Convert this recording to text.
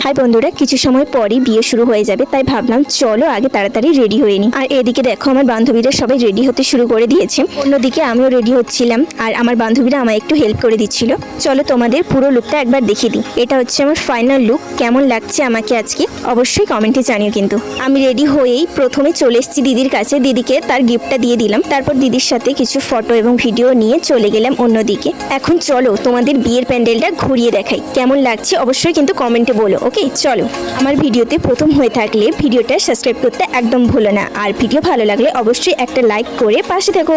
High বন্ধুরা, কিছু সময় পরই বিয়ে শুরু হয়ে যাবে, তাই ভাবলাম চলো আগে তাড়াতাড়ি রেডি হয়ে নিই। আর এদিকে দেখো আমার বান্ধবীরা সবাই রেডি হতে শুরু করে দিয়েছে, অন্যদিকে আমিও রেডি হচ্ছিলাম আর আমার বান্ধবীরা আমায় একটু হেল্প করে দিচ্ছিল। চলো তোমাদের পুরো লুকটা একবার দেখিয়ে দিই। এটা হচ্ছে আমার ফাইনাল লুক। কেমন লাগছে আমাকে আজকে অবশ্যই কমেন্টে জানিও। কিন্তু আমি রেডি হয়েই প্রথমে চলে এসেছি দিদির কাছে, দিদিকে তার গিফটটা দিয়ে দিলাম। তারপর দিদির সাথে কিছু ফটো এবং ভিডিও নিয়ে চলে গেলাম অন্যদিকে। এখন চলো তোমাদের বিয়ের প্যান্ডেলটা ঘুরিয়ে দেখাই, কেমন লাগছে অবশ্যই কিন্তু কমেন্টে বলো। ওকে চলো। আমার ভিডিওতে প্রথম হয়ে থাকলে ভিডিওটা সাবস্ক্রাইব করতে একদম ভুলো না, আর ভিডিও ভালো লাগলে অবশ্যই একটা লাইক করে পাশে থেকো।